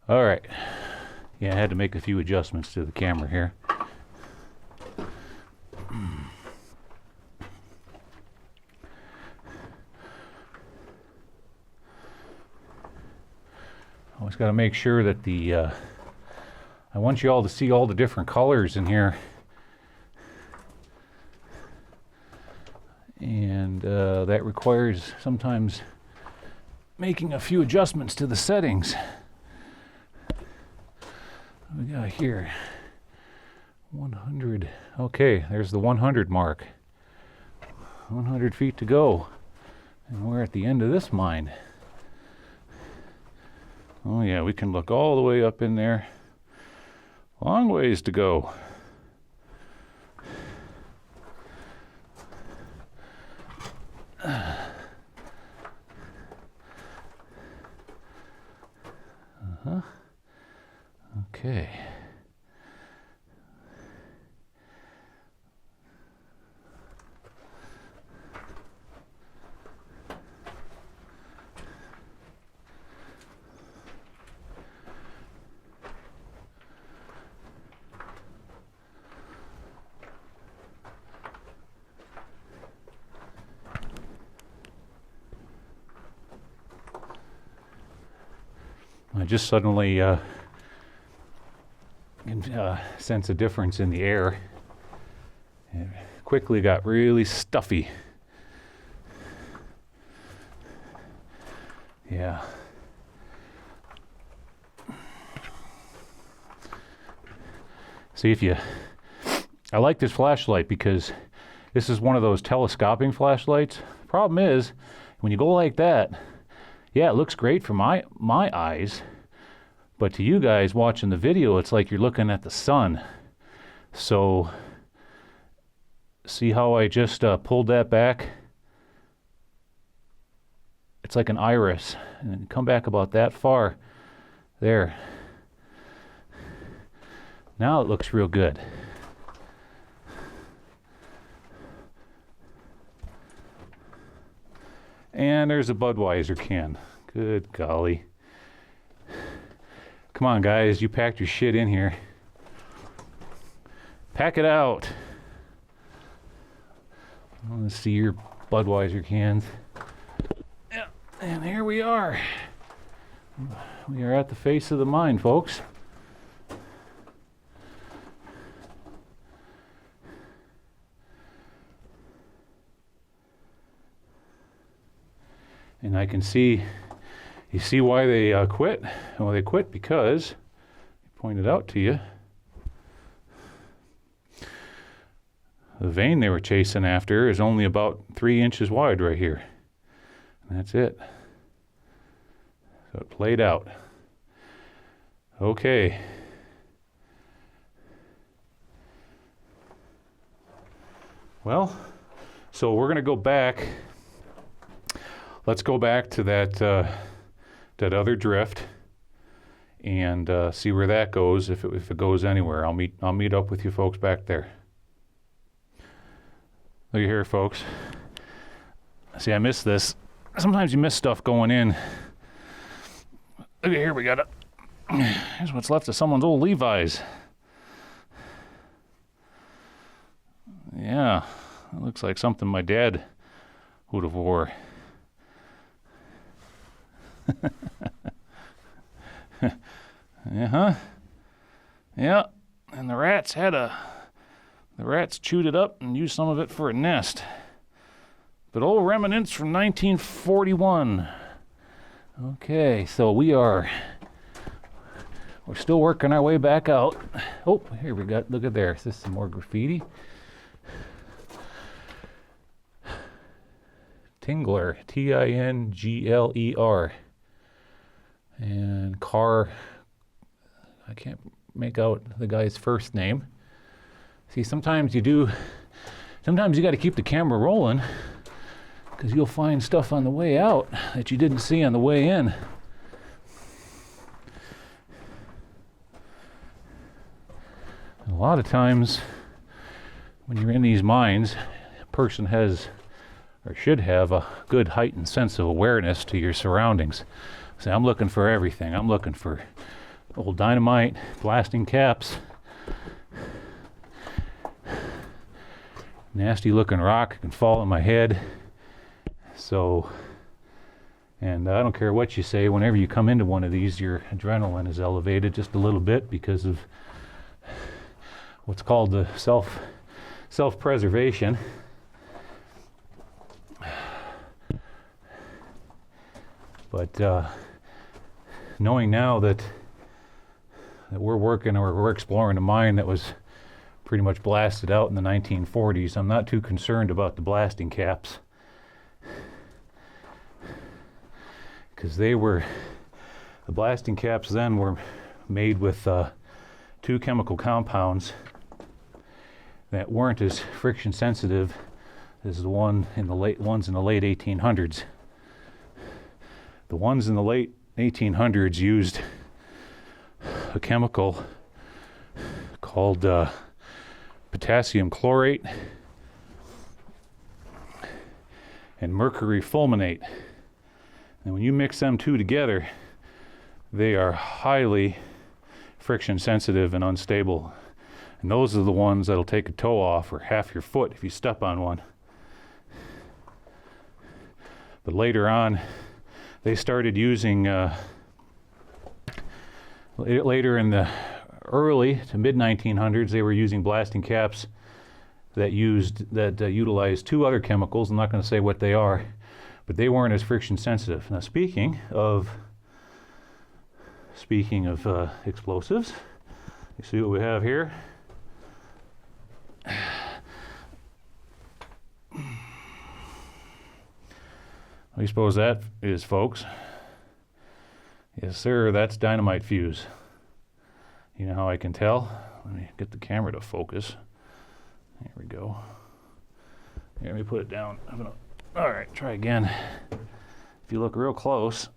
All right. Yeah, I had to make a few adjustments to the camera here. Always got to make sure that I want you all to see all the different colors in here. And that requires sometimes making a few adjustments to the settings. What we got here? 100. Okay, there's the 100 mark. 100 feet to go. And we're at the end of this mine. Oh yeah, we can look all the way up in there. Long ways to go. Okay. I just suddenly can sense a difference in the air. It quickly got really stuffy. Yeah. See if you... I like this flashlight because this is one of those telescoping flashlights. Problem is, when you go like that, yeah, it looks great for my eyes, but to you guys watching the video, it's like you're looking at the sun. So, see how I just pulled that back? It's like an iris, and then come back about that far. There. Now it looks real good. And there's a Budweiser can. Good golly. Come on, guys. You packed your shit in here. Pack it out. I want to see your Budweiser cans. Yeah, and here we are. We are at the face of the mine, folks. And I can see, you see why they quit? Well, they quit because, I pointed out to you, the vein they were chasing after is only about 3 inches wide right here. And that's it. So it played out. Okay. Well, so we're going to go back. Let's go back to that other drift and see where that goes. If it goes anywhere, I'll meet up with you folks back there. Look here, folks. See, I missed this. Sometimes you miss stuff going in. Look here, we got it. Here's what's left of someone's old Levi's. Yeah, it looks like something my dad would have wore. Uh-huh. Yeah, and the rats chewed it up and used some of it for a nest. But old remnants from 1941. Okay, so we're still working our way back out. Oh, here we got, look at there. Is this some more graffiti? Tingler, T-I-N-G-L-E-R. And car, I can't make out the guy's first name. See, sometimes you got to keep the camera rolling because you'll find stuff on the way out that you didn't see on the way in. And a lot of times when you're in these mines, a person has or should have a good heightened sense of awareness to your surroundings. So I'm looking for everything. I'm looking for Old dynamite, blasting caps. Nasty looking rock can fall on my head. So, and I don't care what you say, whenever you come into one of these, your adrenaline is elevated just a little bit because of what's called the self-preservation. But knowing now that we're working or we're exploring a mine that was pretty much blasted out in the 1940s, I'm not too concerned about the blasting caps, because the blasting caps then were made with two chemical compounds that weren't as friction sensitive as the ones in the late 1800s. The ones in the late 1800s used a chemical called potassium chlorate and mercury fulminate. And when you mix them two together, they are highly friction sensitive and unstable. And those are the ones that'll take a toe off or half your foot if you step on one. But later on, they started using, later in the early to mid 1900s, they were using blasting caps that utilized two other chemicals. I'm not going to say what they are, but they weren't as friction sensitive. Now, speaking of explosives, you see what we have here. What do you suppose that is, folks? Yes, sir, that's dynamite fuse. You know how I can tell? Let me get the camera to focus. There we go. Here, let me put it down. All right, try again. If you look real close,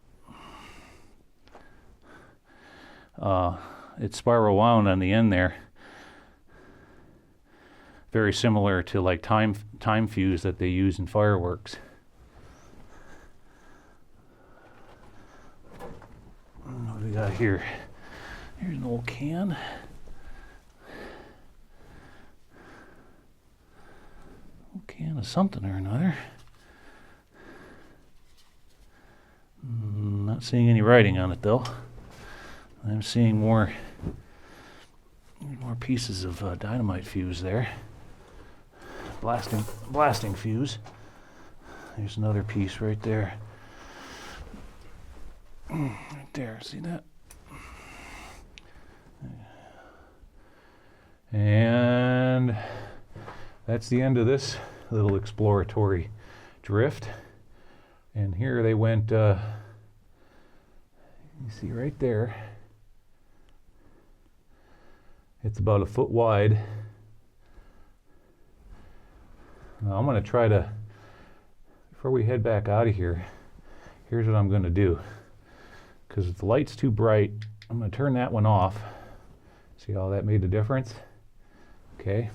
it's spiral wound on the end there. Very similar to like time fuse that they use in fireworks. What do we got here? Here's an old can. Old can of something or another. Not seeing any writing on it though. I'm seeing more pieces of dynamite fuse there. Blasting fuse. There's another piece right there. Right there, see that? And that's the end of this little exploratory drift. And here they went, you see right there, it's about a foot wide. Now I'm going to try to, before we head back out of here, here's what I'm going to do. Because if the light's too bright, I'm going to turn that one off. See how that made a difference? Okay.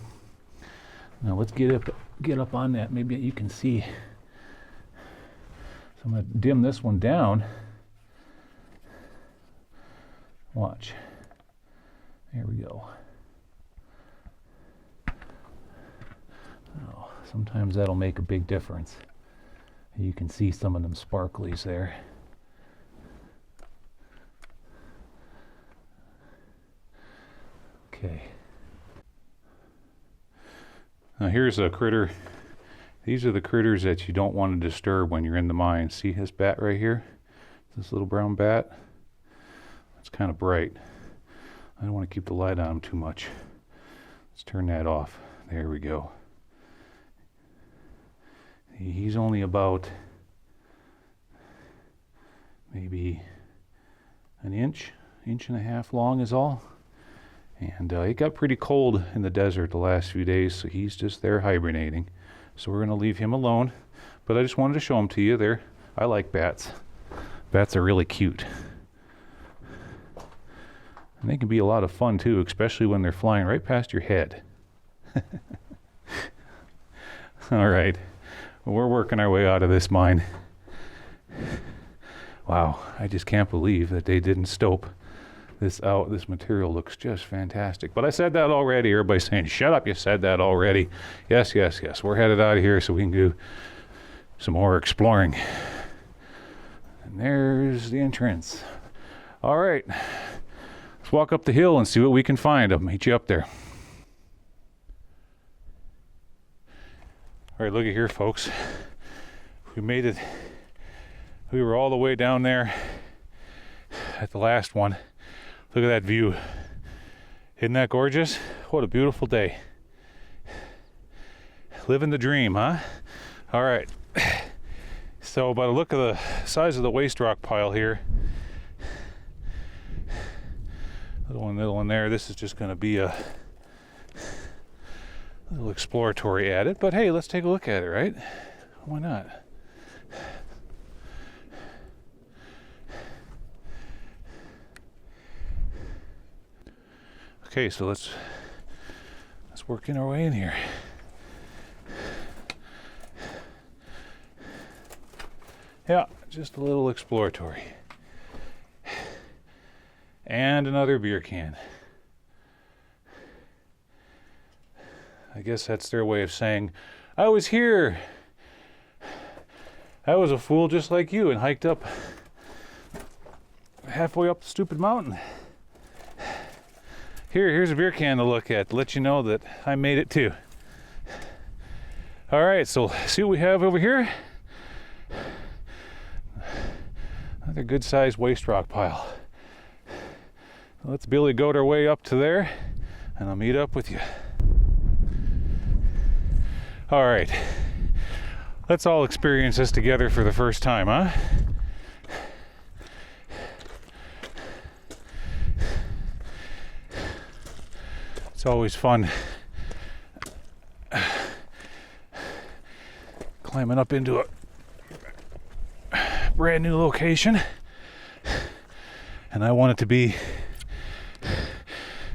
Now let's get up on that. Maybe you can see. So I'm going to dim this one down. Watch. There we go. Oh, sometimes that'll make a big difference. You can see some of them sparklies there. Okay. Now here's a critter. These are the critters that you don't want to disturb when you're in the mine. See this bat right here? This little brown bat? It's kind of bright. I don't want to keep the light on him too much. Let's turn that off. There we go. He's only about maybe an inch and a half long is all. And it got pretty cold in the desert the last few days, so he's just there hibernating. So we're going to leave him alone. But I just wanted to show him to you there. I like bats. Bats are really cute. And they can be a lot of fun too, especially when they're flying right past your head. All right. Well, we're working our way out of this mine. Wow, I just can't believe that they didn't stope this out. This material looks just fantastic. But I said that already. Everybody's saying, shut up, you said that already. Yes, yes, yes. We're headed out of here so we can do some more exploring. And there's the entrance. All right. Let's walk up the hill and see what we can find. I'll meet you up there. All right, look at here, folks. We made it. We were all the way down there at the last one. Look at that view. Isn't that gorgeous? What a beautiful day. Living the dream, huh? All right. So by the look of the size of the waste rock pile here, little one there, this is just going to be a little exploratory at it. But hey, let's take a look at it, right? Why not? Okay, so let's work in our way in here. Yeah, just a little exploratory. And another beer can. I guess that's their way of saying, I was here. I was a fool just like you and hiked up halfway up the stupid mountain. Here's a beer can to look at to let you know that I made it too. All right, so see what we have over here. Another good-sized waste rock pile. Let's Billy goat our way up to there, and I'll meet up with you. All right, let's all experience this together for the first time, huh? It's always fun climbing up into a brand new location, and I want it to be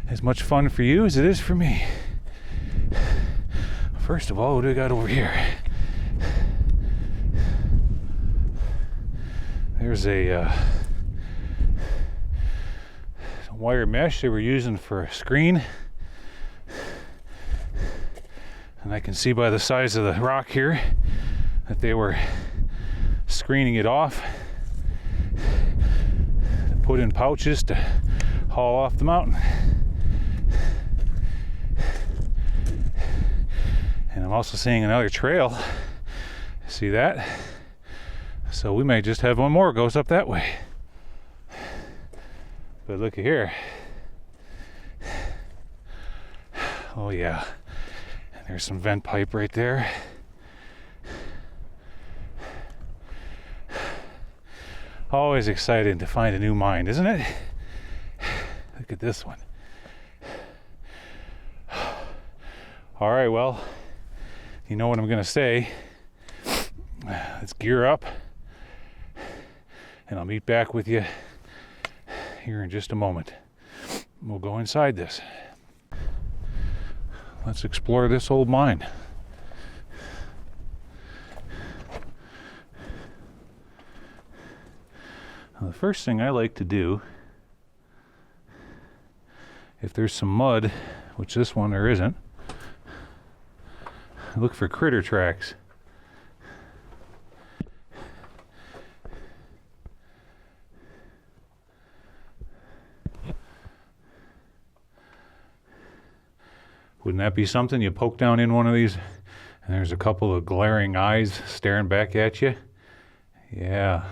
as much fun for you as it is for me. First of all, what do we got over here? There's a wire mesh they were using for a screen. And I can see by the size of the rock here that they were screening it off to put in pouches to haul off the mountain. And I'm also seeing another trail. See that? So we may just have one more goes up that way. But look at here. Oh yeah. There's some vent pipe right there. Always excited to find a new mine, isn't it? Look at this one. All right, well, you know what I'm gonna say. Let's gear up, and I'll meet back with you here in just a moment. We'll go inside this. Let's explore this old mine. Now, the first thing I like to do, if there's some mud, which this one there isn't, look for critter tracks. Wouldn't that be something? You poke down in one of these and there's a couple of glaring eyes staring back at you. Yeah.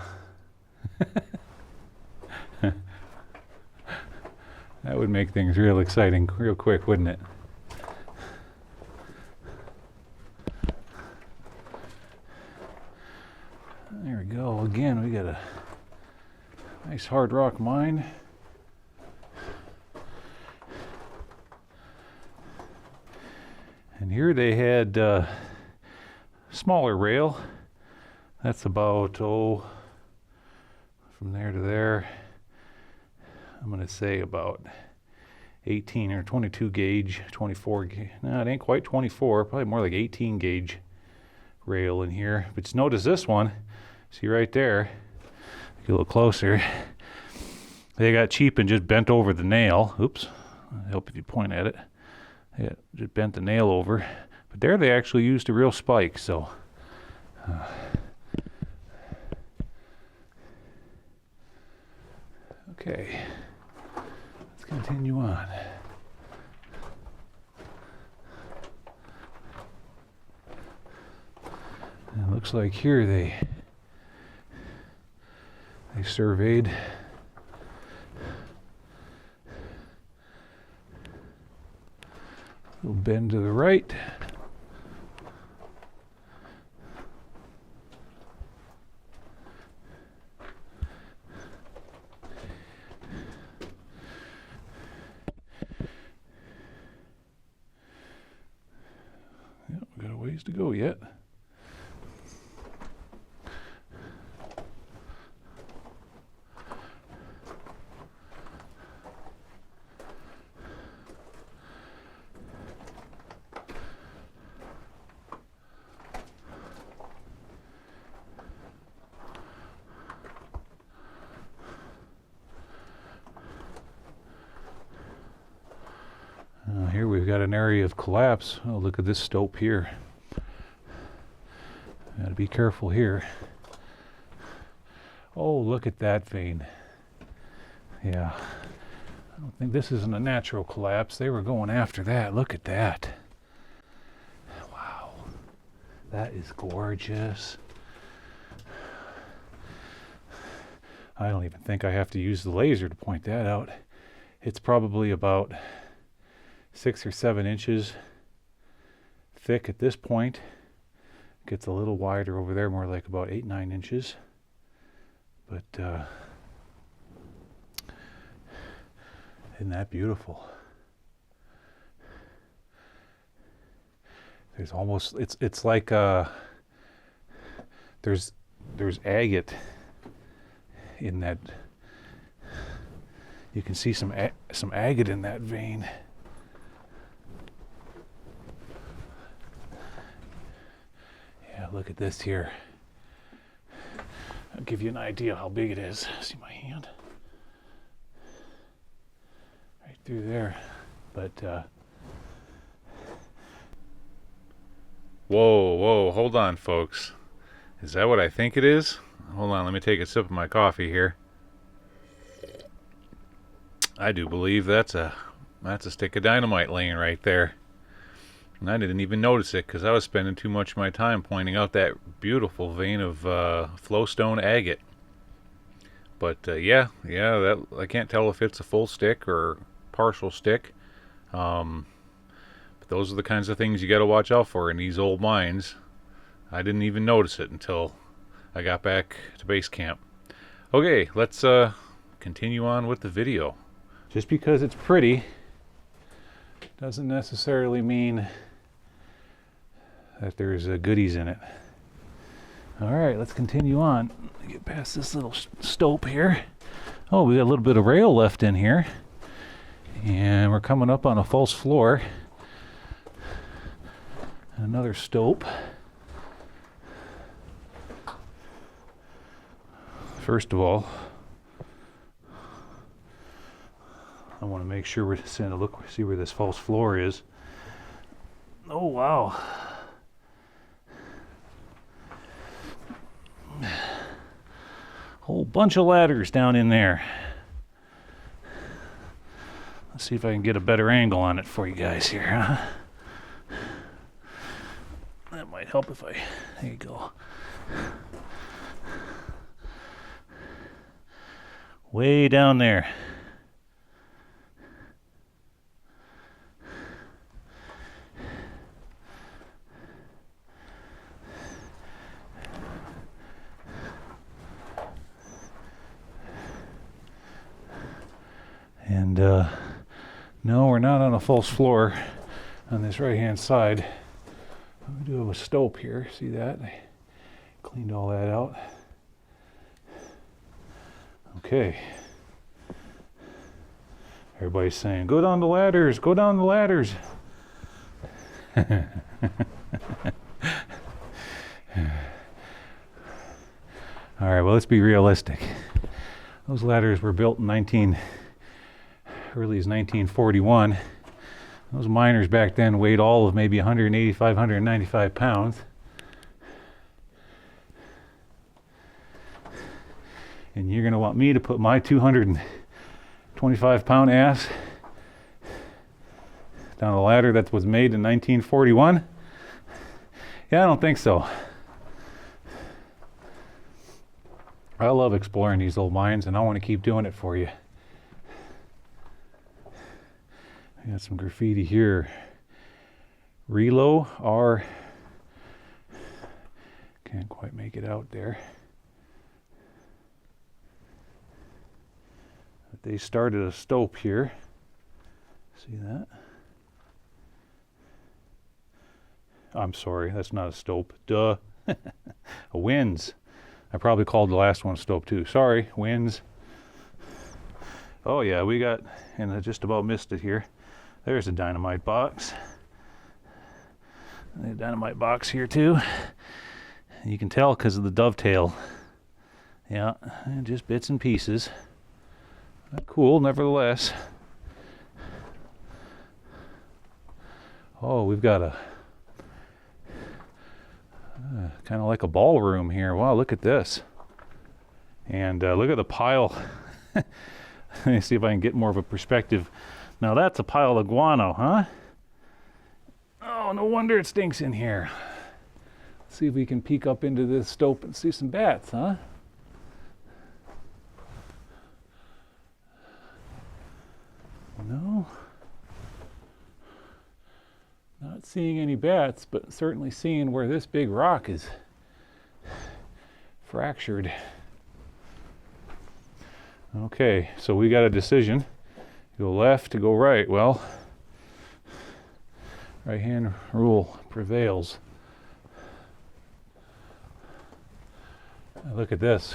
That would make things real exciting real quick, wouldn't it? There we go. Again, we got a nice hard rock mine. And here they had smaller rail. That's about, from there to there, I'm going to say about 18 or 22 gauge, 24 gauge. No, it ain't quite 24, probably more like 18 gauge rail in here. But just notice this one, see right there, get a little closer. They got cheap and just bent over the nail. Oops, I hope if you point at it. Yeah, just bent the nail over. But there they actually used a real spike, so. Okay, let's continue on. And it looks like here they surveyed a little bend to the right. Yep, we got a ways to go yet. Here we've got an area of collapse. Oh, look at this stope here. Got to be careful here. Oh, look at that vein. Yeah, I don't think this isn't a natural collapse. They were going after that. Look at that. Wow, that is gorgeous. I don't even think I have to use the laser to point that out. It's probably about 6 or 7 inches thick at this point. Gets a little wider over there, more like about 8-9 inches. But isn't that beautiful? There's almost it's like there's agate in that. You can see some agate in that vein. Look at this here. I'll give you an idea how big it is. See my hand? Right through there. But, Whoa, hold on, folks. Is that what I think it is? Hold on, let me take a sip of my coffee here. I do believe that's a stick of dynamite laying right there. And I didn't even notice it because I was spending too much of my time pointing out that beautiful vein of flowstone agate. But yeah, that I can't tell if it's a full stick or partial stick. But those are the kinds of things you got to watch out for in these old mines. I didn't even notice it until I got back to base camp. Okay, let's continue on with the video. Just because it's pretty doesn't necessarily mean that there's goodies in it. All right, let's continue on. Get past this little stope here. Oh, we got a little bit of rail left in here. And we're coming up on a false floor. Another stope. First of all, I want to make sure we're sending a look, see where this false floor is. Oh, wow. Whole bunch of ladders down in there. Let's see if I can get a better angle on it for you guys here, huh? That might help if I, there you go. Way down there. And no, we're not on a false floor on this right hand side. We do have a stope here, see that? I cleaned all that out. Okay. Everybody's saying, go down the ladders, go down the ladders. All right, well, let's be realistic. Those ladders were built in early as 1941. Those miners back then weighed all of maybe 185, 195 pounds. And you're going to want me to put my 225-pound ass down a ladder that was made in 1941? Yeah, I don't think so. I love exploring these old mines, and I want to keep doing it for you. I got some graffiti here. Relo R. Can't quite make it out there. But they started a stope here. See that? I'm sorry, that's not a stope. Duh. A winds. I probably called the last one a stope too. Sorry, winds. Oh yeah, we got, and I just about missed it here. There's a dynamite box. A dynamite box here too. You can tell because of the dovetail. Yeah, just bits and pieces. Cool, nevertheless. Oh, we've got a kind of like a ballroom here. Wow, look at this. And look at the pile. Let me see if I can get more of a perspective. Now that's a pile of guano, huh? Oh, no wonder it stinks in here. Let's see if we can peek up into this stope and see some bats, huh? No. Not seeing any bats, but certainly seeing where this big rock is fractured. Okay, so we got a decision. Go left to go right. Well, right hand rule prevails. Look at this.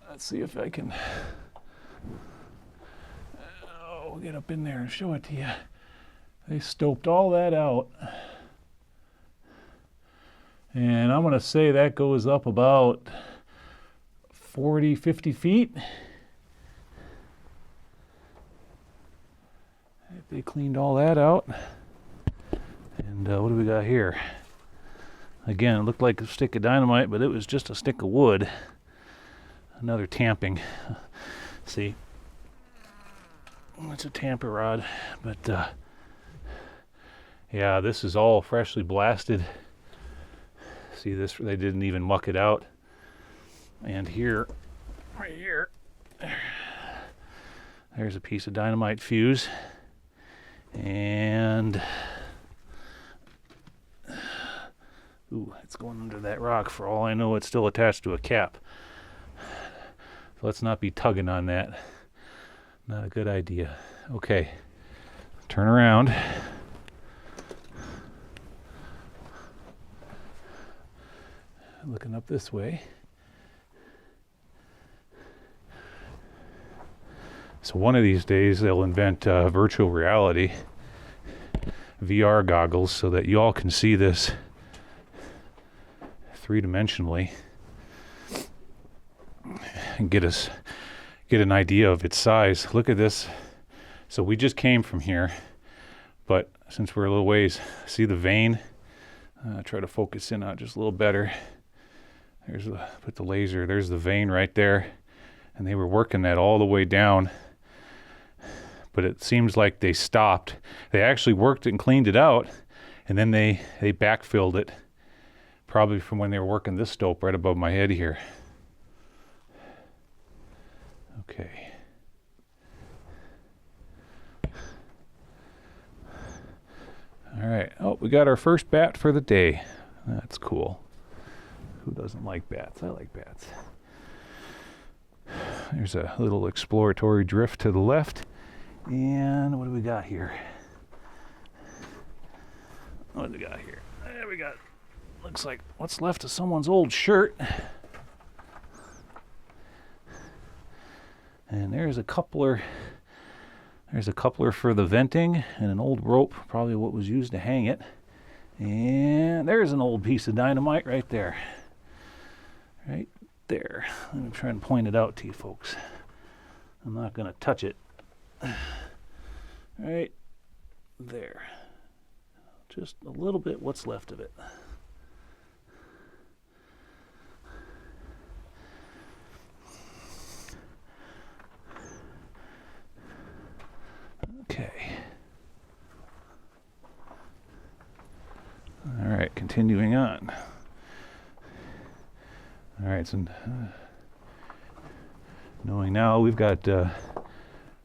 Let's see if I can get up in there and show it to you. They stoped all that out. And I'm going to say that goes up about 40, 50 feet. They cleaned all that out. And what do we got here? Again, it looked like a stick of dynamite, but it was just a stick of wood. Another tamping. See? It's a tamper rod, but yeah, this is all freshly blasted. See this? They didn't even muck it out. And here, right here, there's a piece of dynamite fuse. And ooh, it's going under that rock. For all I know, it's still attached to a cap. So let's not be tugging on that. Not a good idea. Okay, turn around. Looking up this way. So one of these days they'll invent virtual reality, VR goggles, so that you all can see this three-dimensionally and get an idea of its size. Look at this. So we just came from here, but since we're a little ways, see the vein? Try to focus in on it just a little better. Put the laser, there's the vein right there. And they were working that all the way down. But it seems like they stopped. They actually worked it and cleaned it out, and then they backfilled it, probably from when they were working this stope right above my head here. Okay. All right. Oh, we got our first bat for the day. That's cool. Who doesn't like bats? I like bats. There's a little exploratory drift to the left. And what do we got here? What do we got here? There we got, looks like what's left of someone's old shirt. And there's a coupler. There's a coupler for the venting and an old rope, probably what was used to hang it. And there's an old piece of dynamite right there. Right there. Let me try and point it out to you folks. I'm not going to touch it. Right there. Just a little bit what's left of it. Okay. All right, continuing on. All right, so knowing now we've got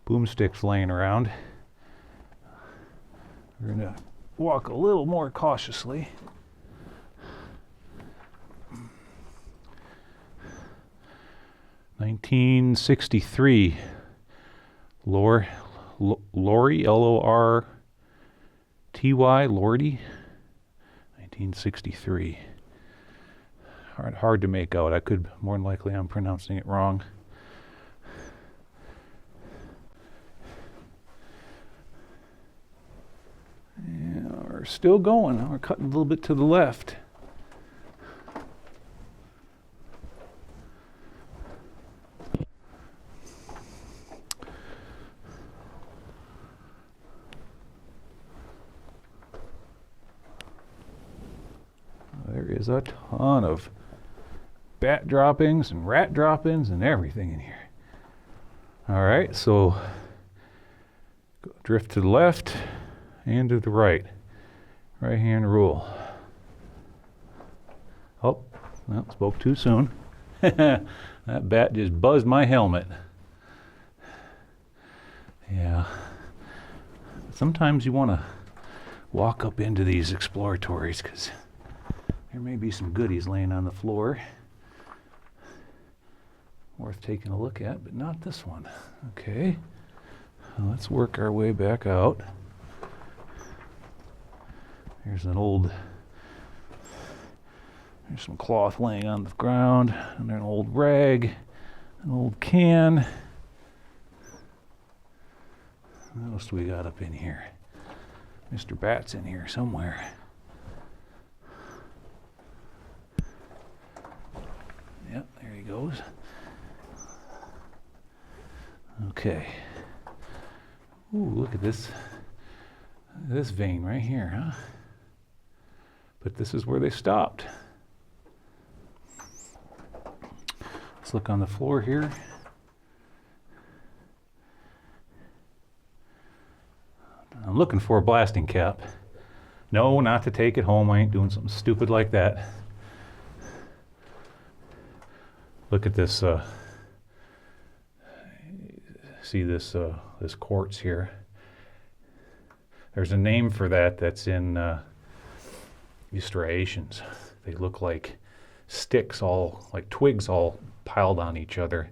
boomsticks laying around, we're going to walk a little more cautiously. (1963) Lorty, L-O-R-T-Y, Lorty, 1963. Hard to make out. I could, more than likely I'm pronouncing it wrong. Yeah, we're still going. We're cutting a little bit to the left. There is a ton of bat droppings and rat droppings and everything in here. All right, so drift to the left and to the right. Right hand rule. Oh, well, spoke too soon. That bat just buzzed my helmet. Yeah. Sometimes you want to walk up into these exploratories because there may be some goodies laying on the floor. Worth taking a look at, but not this one. Okay. Let's work our way back out. There's some cloth laying on the ground, and an old rag, an old can. What else do we got up in here? Mr. Bat's in here somewhere. Yep, there he goes. Okay. Ooh, look at this vein right here, huh? But this is where they stopped. Let's look on the floor here. I'm looking for a blasting cap. No, not to take it home. I ain't doing something stupid like that. Look at this. See this quartz here. There's a name for that that's in these striations. They look like sticks, all like twigs, all piled on each other.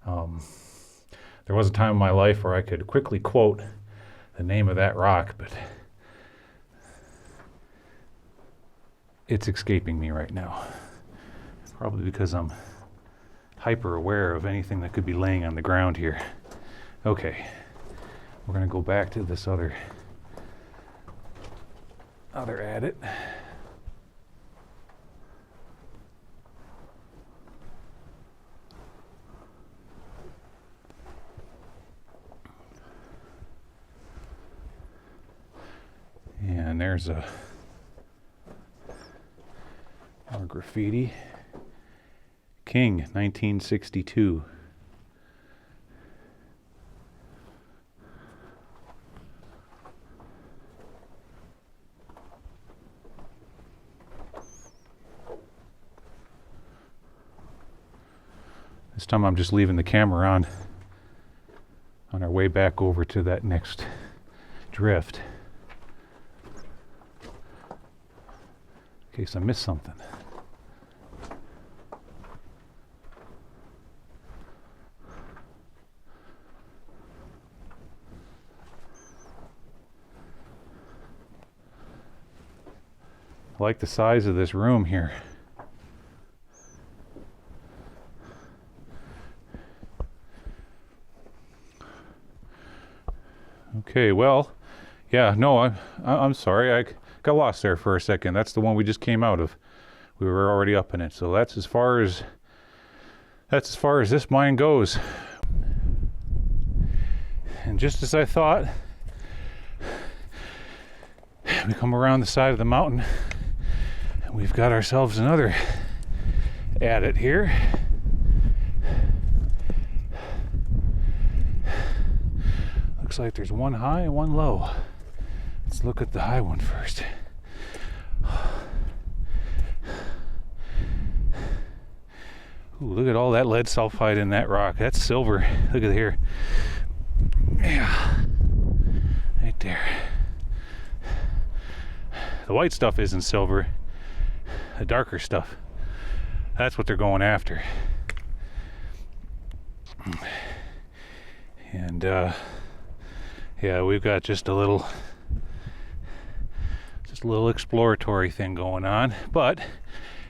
There was a time in my life where I could quickly quote the name of that rock, but it's escaping me right now. Probably because I'm hyper aware of anything that could be laying on the ground here. Okay, we're going to go back to this other adit. And there's more graffiti. King, 1962. This time I'm just leaving the camera on our way back over to that next drift, in case I missed something. I like the size of this room here. Okay, well, yeah, no, I'm sorry, I got lost there for a second. That's the one we just came out of. We were already up in it, so that's as far as That's as far as this mine goes. And just as I thought, we come around the side of the mountain and we've got ourselves another adit here. Looks like there's one high and one low. Let's look at the high one first. Ooh, look at all that lead sulfide in that rock. That's silver. Look at here. Yeah, right there. The white stuff isn't silver. The darker stuff, that's what they're going after. And yeah, we've got just a little exploratory thing going on. But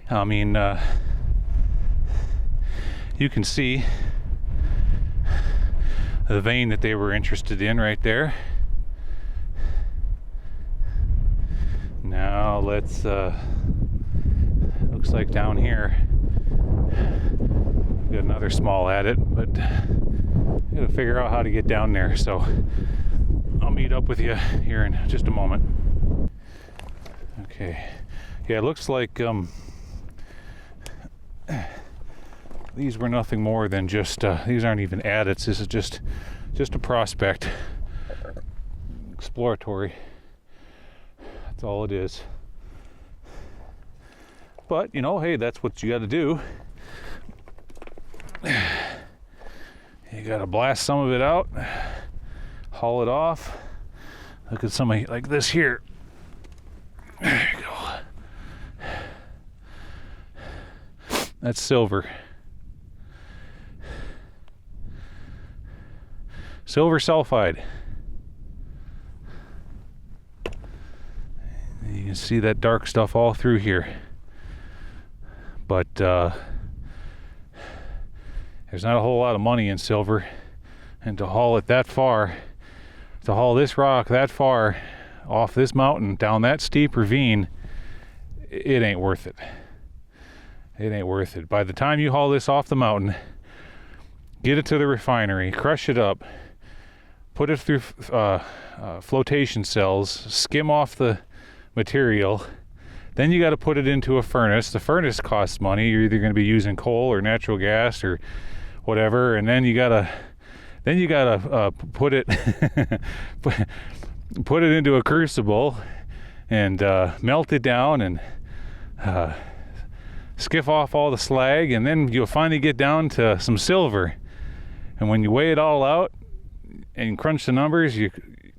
I mean, you can see the vein that they were interested in right there. Now let's looks like down here we've got another small adit, but I gotta figure out how to get down there, so I'll meet up with you here in just a moment. Okay, yeah, it looks like these were nothing more than just these aren't even adits. This is just a prospect, exploratory. That's all it is. But you know, hey, that's what you got to do. You got to blast some of it out, haul it off. Look at something like this here. There you go. That's silver. Silver sulfide. You can see that dark stuff all through here. But there's not a whole lot of money in silver. And to haul it that far, to haul this rock that far off this mountain down that steep ravine, it ain't worth it. It ain't worth it. By the time you haul this off the mountain, get it to the refinery, crush it up, put it through flotation cells, skim off the material, then you got to put it into a furnace. The furnace costs money. You're either going to be using coal or natural gas or whatever, and then you gotta put it put it into a crucible and melt it down and skiff off all the slag, and then you'll finally get down to some silver. And when you weigh it all out and crunch the numbers, you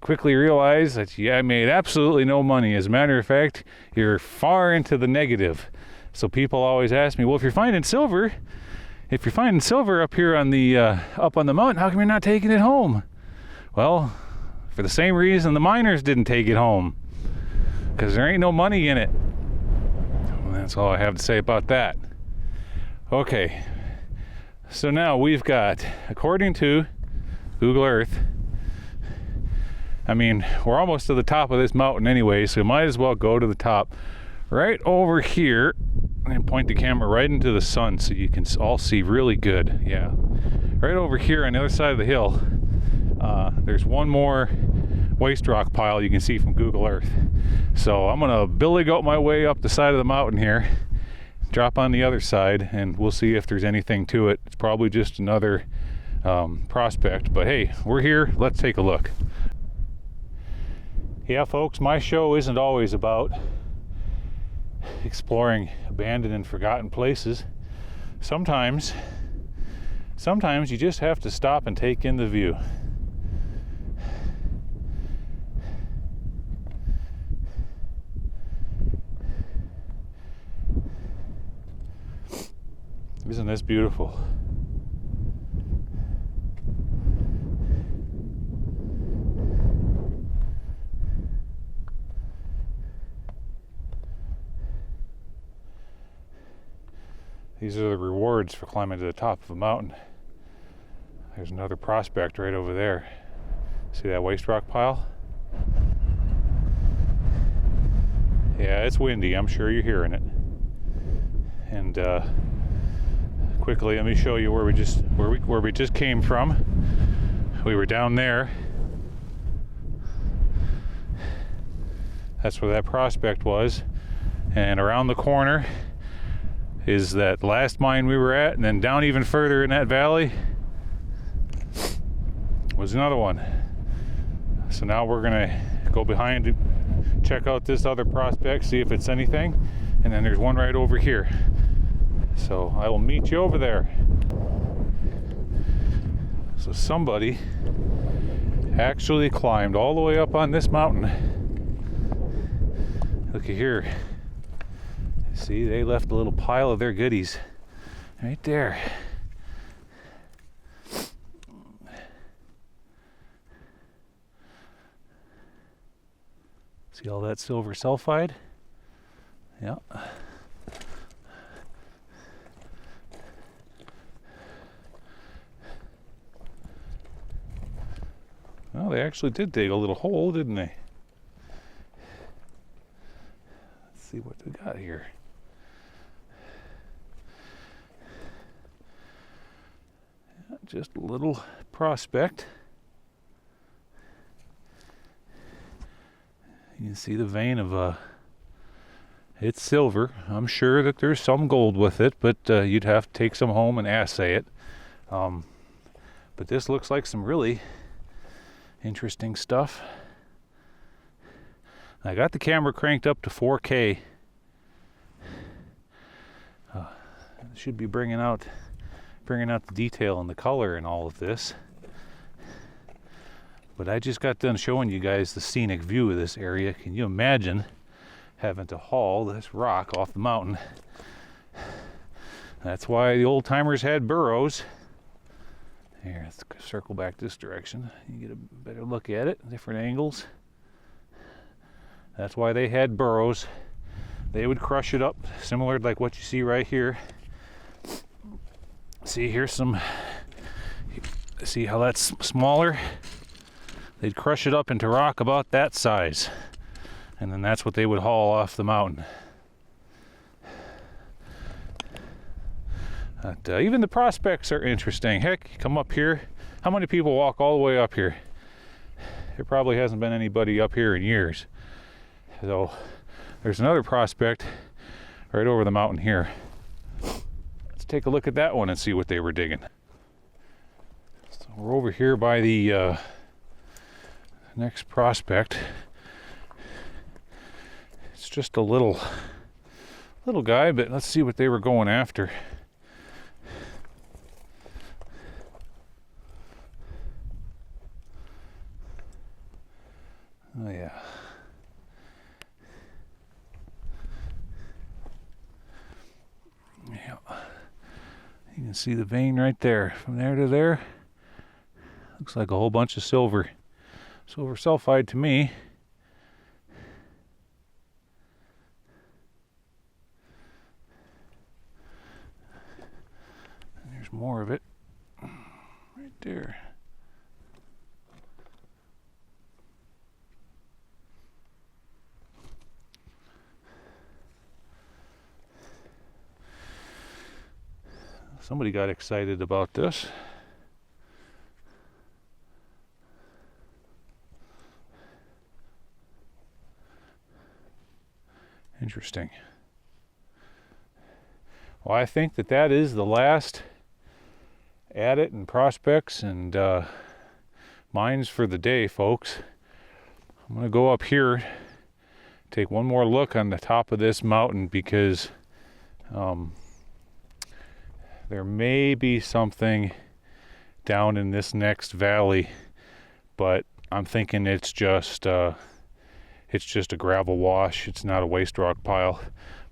quickly realize that you made absolutely no money. As a matter of fact, you're far into the negative. So people always ask me, well, if you're finding silver up here on the up on the mountain, how come you're not taking it home? Well, for the same reason the miners didn't take it home, because there ain't no money in it. Well, that's all I have to say about that. Okay, so now we've got, according to Google Earth, I mean, we're almost to the top of this mountain anyway, so we might as well go to the top. Right over here, and point the camera right into the sun so you can all see really good. Yeah, right over here on the other side of the hill, there's one more waste rock pile you can see from Google Earth. So I'm gonna billy goat my way up the side of the mountain here, drop on the other side, and we'll see if there's anything to it. It's probably just another prospect, but hey, we're here, let's take a look. Yeah, folks, my show isn't always about exploring abandoned and forgotten places. Sometimes you just have to stop and take in the view. Isn't this beautiful? These are the rewards for climbing to the top of a mountain. There's another prospect right over there. See that waste rock pile? Yeah, it's windy. I'm sure you're hearing it. And quickly, let me show you where we just came from. We were down there. That's where that prospect was, and around the corner is that last mine we were at, and then down even further in that valley was another one. So now we're gonna go behind to check out this other prospect, see if it's anything, and then there's one right over here. So I will meet you over there. So somebody actually climbed all the way up on this mountain. Looky here. See, they left a little pile of their goodies right there. See all that silver sulfide? Yeah. Well, they actually did dig a little hole, didn't they? Let's see what we got here. Yeah, just a little prospect. You can see the vein of it's silver. I'm sure that there's some gold with it, but you'd have to take some home and assay it. But this looks like some really interesting stuff. I got the camera cranked up to 4K. It should be bringing out the detail and the color in all of this. But I just got done showing you guys the scenic view of this area. Can you imagine having to haul this rock off the mountain? That's why the old timers had burros. Here, let's circle back this direction. You get a better look at it, different angles. That's why they had burros. They would crush it up, similar like what you see right here. See, here's some, see how that's smaller? They'd crush it up into rock about that size. And then that's what they would haul off the mountain. But, even the prospects are interesting. Heck, you come up here. How many people walk all the way up here? There probably hasn't been anybody up here in years. So there's another prospect right over the mountain here. Let's take a look at that one and see what they were digging. So we're over here by the next prospect. It's just a little guy, but let's see what they were going after. Oh yeah. Yeah. You can see the vein right there. From there to there. Looks like a whole bunch of silver. Silver sulfide to me. And there's more of it. Right there. Somebody got excited about this. Interesting. Well, I think that is the last adit and prospects and mines for the day, folks. I'm going to go up here, take one more look on the top of this mountain because there may be something down in this next valley, but I'm thinking it's just a gravel wash. It's not a waste rock pile.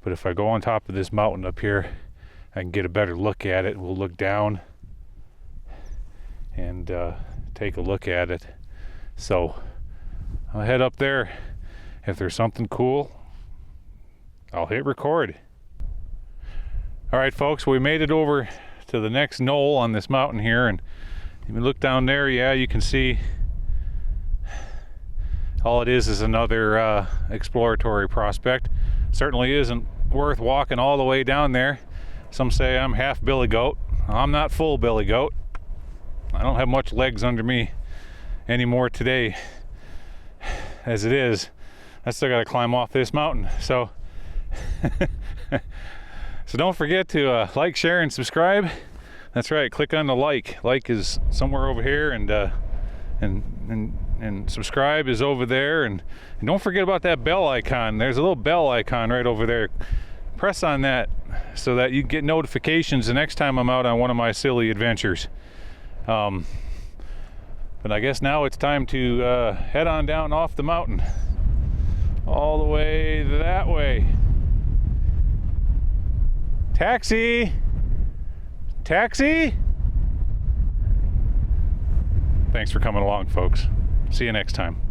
But if I go on top of this mountain up here, I can get a better look at it. We'll look down and take a look at it. So I'll head up there. If there's something cool, I'll hit record. All right, folks, we made it over to the next knoll on this mountain here, and if you look down there, yeah, you can see all it is another exploratory prospect. Certainly isn't worth walking all the way down there. Some say I'm half billy goat. I'm not full, Billy Goat. I don't have much legs under me anymore today. As it is, I still got to climb off this mountain. So, so don't forget to like, share, and subscribe. That's right. Click on the like. Like is somewhere over here, and subscribe is over there. And don't forget about that bell icon. There's a little bell icon right over there. Press on that so that you get notifications the next time I'm out on one of my silly adventures. But I guess now it's time to head on down off the mountain, all the way that way. Taxi! Taxi! Thanks for coming along, folks. See you next time.